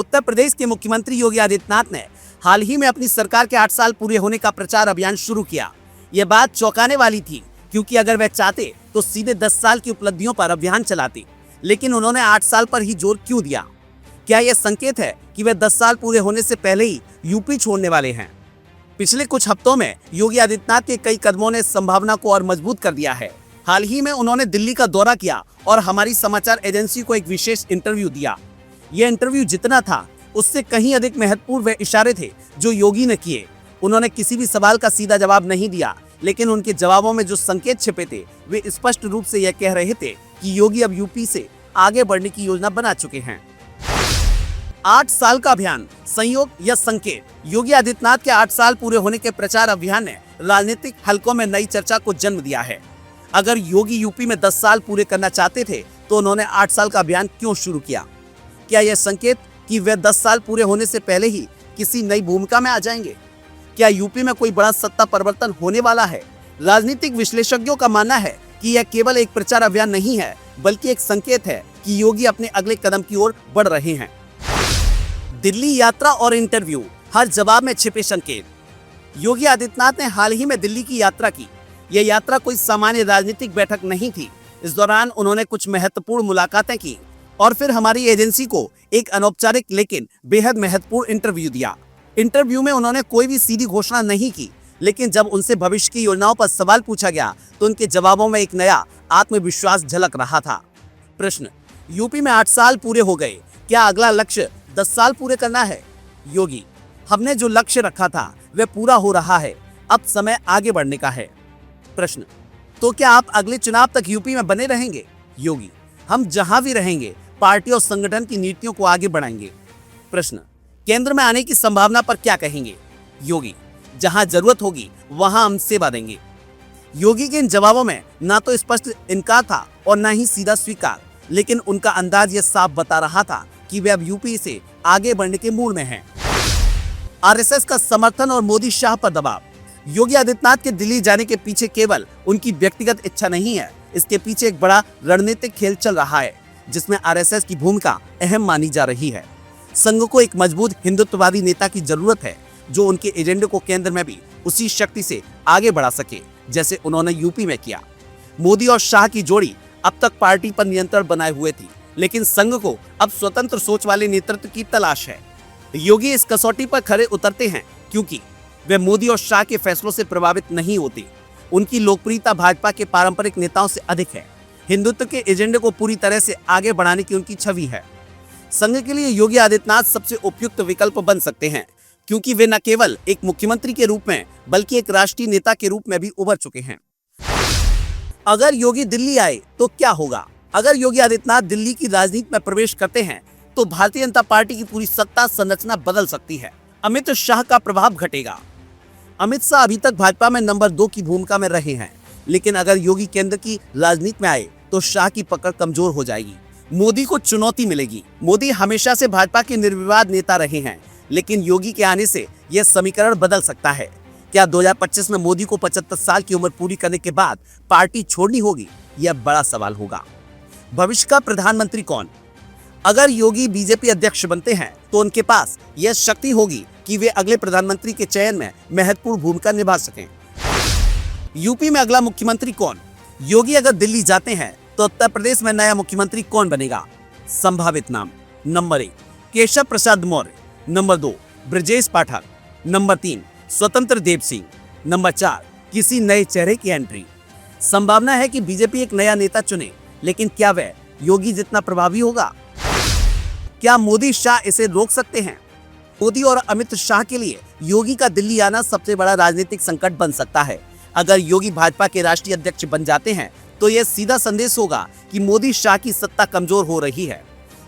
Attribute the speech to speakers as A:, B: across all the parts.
A: उत्तर प्रदेश के मुख्यमंत्री योगी आदित्यनाथ ने हाल ही में अपनी सरकार के 8 साल पूरे होने का प्रचार अभियान शुरू किया। ये बात चौंकाने वाली थी, क्योंकि अगर वह चाहते तो सीधे 10 साल की उपलब्धियों पर अभियान चलाते, लेकिन उन्होंने 8 साल पर ही जोर क्यों दिया? क्या यह संकेत है कि वे 10 साल पूरे होने से पहले ही यूपी छोड़ने वाले हैं? पिछले कुछ हफ्तों में योगी आदित्यनाथ के कई कदमों ने संभावना को और मजबूत कर दिया है। हाल ही में उन्होंने दिल्ली का दौरा किया और हमारी समाचार एजेंसी को एक विशेष इंटरव्यू दिया। यह इंटरव्यू जितना था उससे कहीं अधिक महत्वपूर्ण वे इशारे थे जो योगी ने किए। उन्होंने किसी भी सवाल का सीधा जवाब नहीं दिया, लेकिन उनके जवाबों में जो संकेत छिपे थे वे स्पष्ट रूप से यह कह रहे थे कि योगी अब यूपी से आगे बढ़ने की योजना बना चुके हैं। 8 साल का अभियान, संयोग या संकेत? योगी आदित्यनाथ के 8 साल पूरे होने के प्रचार अभियान ने राजनीतिक हलकों में नई चर्चा को जन्म दिया है। अगर योगी यूपी में 10 साल पूरे करना चाहते थे तो उन्होंने 8 साल का अभियान क्यों शुरू किया? क्या यह संकेत कि वे 10 साल पूरे होने से पहले ही किसी नई भूमिका में आ जाएंगे? क्या यूपी में कोई बड़ा सत्ता परिवर्तन होने वाला है? राजनीतिक विश्लेषज्ञों का मानना है कि यह केवल एक प्रचार अभियान नहीं है, बल्कि एक संकेत है कि योगी अपने अगले कदम की ओर बढ़ रहे हैं। दिल्ली यात्रा और इंटरव्यू, हर जवाब में छिपे संकेत। योगी आदित्यनाथ ने हाल ही में दिल्ली की यात्रा की। यह यात्रा कोई सामान्य राजनीतिक बैठक नहीं थी। इस दौरान उन्होंने कुछ महत्वपूर्ण मुलाकातें की और फिर हमारी एजेंसी को एक अनौपचारिक लेकिन बेहद महत्वपूर्ण इंटरव्यू दिया। इंटरव्यू में उन्होंने कोई भी सीधी घोषणा नहीं की, लेकिन जब उनसे भविष्य की योजनाओं पर सवाल पूछा गया तो उनके जवाबों में एक नया आत्मविश्वास झलक रहा था। प्रश्न: यूपी में 8 साल पूरे हो गए, क्या अगला लक्ष्य 10 साल पूरे करना है? योगी: हमने जो लक्ष्य रखा था वह पूरा हो रहा है, अब समय आगे बढ़ने का है। प्रश्न: तो क्या आप अगले चुनाव तक यूपी में बने रहेंगे? योगी: हम जहां भी रहेंगे पार्टी और संगठन की नीतियों को आगे बढ़ाएंगे। प्रश्न: केंद्र में आने की संभावना पर क्या कहेंगे? योगी: जहां जरूरत होगी वहां हम सेवा देंगे। योगी के इन जवाबों में ना तो स्पष्ट इनकार था और ना ही सीधा स्वीकार, लेकिन उनका अंदाज यह साफ बता रहा था कि वे अब यूपी से आगे बढ़ने के मूड में हैं। आरएसएस का समर्थन और मोदी शाह पर दबाव। योगी आदित्यनाथ के दिल्ली जाने के पीछे केवल उनकी व्यक्तिगत इच्छा नहीं है, इसके पीछे एक बड़ा रणनीतिक खेल चल रहा है, जिसमें आरएसएस की भूमिका अहम मानी जा रही है। संघ को एक मजबूत हिंदुत्ववादी नेता की जरूरत है, जो उनके एजेंडे को केंद्र में भी उसी शक्ति से आगे बढ़ा सके जैसे उन्होंने यूपी में किया। मोदी और शाह की जोड़ी अब तक पार्टी पर नियंत्रण बनाए हुए थी, लेकिन संघ को अब स्वतंत्र सोच वाले नेतृत्व की तलाश है। योगी इस कसौटी पर खरे उतरते हैं क्योंकि वे मोदी और शाह के फैसलों से प्रभावित नहीं होते। उनकी लोकप्रियता भाजपा के पारंपरिक नेताओं से अधिक है। हिंदुत्व के एजेंडे को पूरी तरह से आगे बढ़ाने की उनकी छवि है। संघ के लिए योगी आदित्यनाथ सबसे उपयुक्त विकल्प बन सकते हैं, क्योंकि वे न केवल एक मुख्यमंत्री के रूप में बल्कि एक राष्ट्रीय नेता के रूप में भी उभर चुके हैं। अगर योगी दिल्ली आए तो क्या होगा? अगर योगी आदित्यनाथ दिल्ली की राजनीति में प्रवेश करते हैं तो भारतीय जनता पार्टी की पूरी सत्ता संरचना बदल सकती है। अमित शाह का प्रभाव घटेगा। अमित शाह अभी तक भाजपा में नंबर 2 की भूमिका में रहे हैं, लेकिन अगर योगी केंद्र की राजनीति में आए तो शाह की पकड़ कमजोर हो जाएगी। मोदी को चुनौती मिलेगी। मोदी हमेशा से भाजपा के निर्विवाद नेता रहे हैं, लेकिन योगी के आने से यह समीकरण बदल सकता है। क्या 2025 में मोदी को 75 साल की उम्र पूरी करने के बाद पार्टी छोड़नी होगी? यह बड़ा सवाल होगा। भविष्य का प्रधानमंत्री कौन? अगर योगी बीजेपी अध्यक्ष बनते हैं तो उनके पास यह शक्ति होगी कि वे अगले प्रधानमंत्री के चयन में महत्वपूर्ण भूमिका निभा सकें। यूपी में अगला मुख्यमंत्री कौन? योगी अगर दिल्ली जाते हैं तो उत्तर प्रदेश में नया मुख्यमंत्री कौन बनेगा? संभावित नाम: number 1 Keshav Prasad Maurya, number 2 Brajesh Pathak, number 3 स्वतंत्र देव सिंह, नंबर 4 किसी नए चेहरे की एंट्री। संभावना है कि बीजेपी एक नया नेता चुने, लेकिन क्या वह योगी जितना प्रभावी होगा? क्या मोदी शाह इसे रोक सकते हैं? मोदी और अमित शाह के लिए योगी का दिल्ली आना सबसे बड़ा राजनीतिक संकट बन सकता है। अगर योगी भाजपा के राष्ट्रीय अध्यक्ष बन जाते हैं तो यह सीधा संदेश होगा कि मोदी शाह की सत्ता कमजोर हो रही है।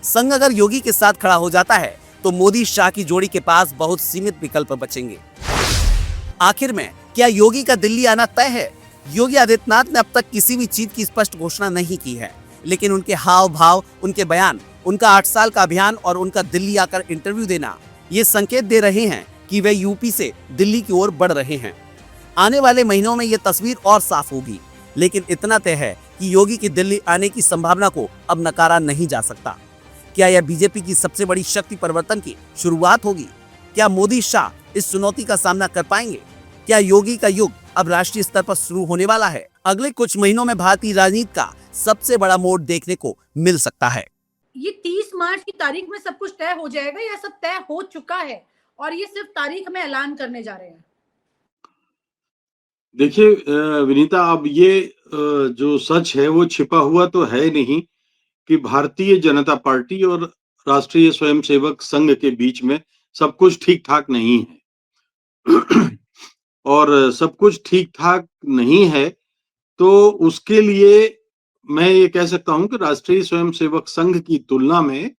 A: संघ अगर योगी के साथ खड़ा हो जाता है तो मोदी शाह की जोड़ी के पास बहुत सीमित विकल्प बचेंगे। आखिर में क्या योगी का दिल्ली आना तय है? योगी आदित्यनाथ ने अब तक किसी भी चीज की स्पष्ट घोषणा नहीं की है, लेकिन उनके हाव भाव, उनके बयान, उनका 8 साल का अभियान और उनका दिल्ली आकर इंटरव्यू देना ये संकेत दे रहे हैं कि वे यूपी से दिल्ली की ओर बढ़ रहे हैं। आने वाले महीनों में ये तस्वीर और साफ होगी, लेकिन इतना तय है कि योगी की दिल्ली आने की संभावना को अब नकारा नहीं जा सकता। क्या यह बीजेपी की सबसे बड़ी शक्ति परिवर्तन की शुरुआत होगी? क्या मोदी शाह इस चुनौती का सामना कर पाएंगे? क्या योगी का युग अब राष्ट्रीय स्तर पर शुरू होने वाला है? अगले कुछ महीनों में भारतीय राजनीति का सबसे बड़ा मोड़ देखने को मिल सकता है।
B: ये 30 मार्च की तारीख में सब कुछ तय हो जाएगा या सब तय हो चुका है और ये सिर्फ तारीख में ऐलान करने जा रहे हैं?
C: देखिए विनीता, अब ये जो सच है वो छिपा हुआ तो है नहीं कि भारतीय जनता पार्टी और राष्ट्रीय स्वयंसेवक संघ के बीच में सब कुछ ठीक-ठाक नहीं है। और सब कुछ ठीक-ठाक नहीं है, तो उसके लिए मैं ये कह सकता हूँ कि राष्ट्रीय स्वयंसेवक संघ की तुलना में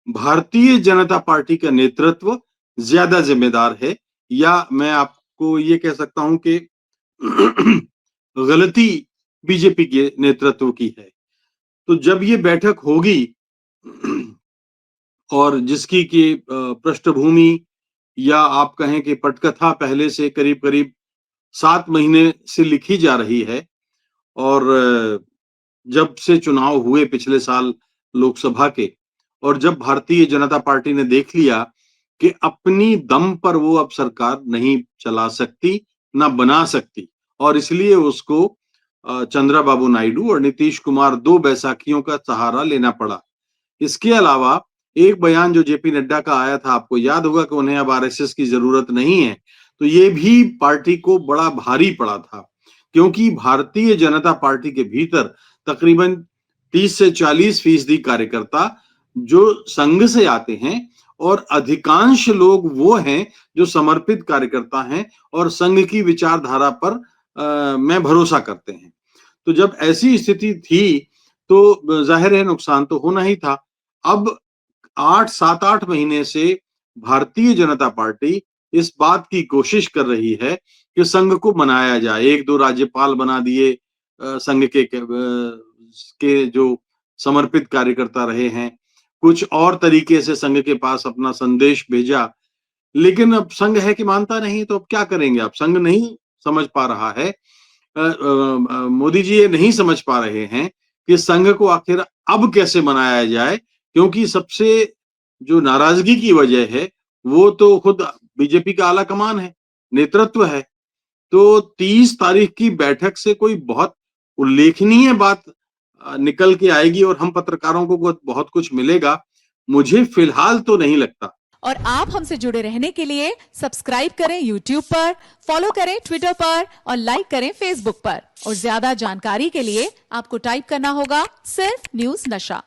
C: भारतीय जनता पार्टी का नेतृत्व ज़्यादा ज़िम्मेदार है, या मैं आपको ये कह सकता हूँ कि गलती बीजेपी के नेतृत्व की है। तो जब ये बैठक होगी और जिसकी कि पृष्ठभूमि या आप कहें कि पटकथा पहले से करीब-करीब 7 महीने से लिखी जा रही है, और जब से चुनाव हुए पिछले साल लोकसभा के, और जब भारतीय जनता पार्टी ने देख लिया कि अपनी दम पर वो अब सरकार नहीं चला सकती, ना बना सकती, और इसलिए उसको चंद्रबाबू नायडू और नीतीश कुमार 2 बैसाखियों का सहारा लेना पड़ा। इसके अलावा एक बयान जो जेपी नड्डा का आया था, आपको याद होगा कि उन्हें अब आरएसएस की जरूरत नहीं है, तो ये भी पार्टी को बड़ा भारी पड़ा था, क्योंकि भारतीय जनता पार्टी के भीतर तकरीबन 30 से 40% कार्यकर्ता जो संघ से आते हैं, और अधिकांश लोग वो हैं जो समर्पित कार्यकर्ता हैं और संघ की विचारधारा पर में भरोसा करते हैं। तो जब ऐसी स्थिति थी तो जाहिर है नुकसान तो होना ही था। अब 7-8 महीने से भारतीय जनता पार्टी इस बात की कोशिश कर रही है कि संघ को मनाया जाए। 1-2 राज्यपाल बना दिए संघ के जो समर्पित कार्यकर्ता रहे हैं, कुछ और तरीके से संघ के पास अपना संदेश भेजा, लेकिन अब संघ है कि मानता नहीं, तो अब क्या करेंगे? अब संघ नहीं समझ पा रहा है, मोदी जी ये नहीं समझ पा रहे हैं कि संघ को आखिर अब कैसे मनाया जाए, क्योंकि सबसे जो नाराजगी की वजह है वो तो खुद बीजेपी का आला कमान है, नेतृत्व है। तो 30 तारीख की बैठक से कोई बहुत उल्लेखनीय बात निकल के आएगी और हम पत्रकारों को बहुत कुछ मिलेगा, मुझे फिलहाल तो नहीं लगता।
D: और आप हमसे जुड़े रहने के लिए सब्सक्राइब करें YouTube पर, फॉलो करें Twitter पर और लाइक करें Facebook पर। और ज्यादा जानकारी के लिए आपको टाइप करना होगा सिर्फ न्यूज़ नशा।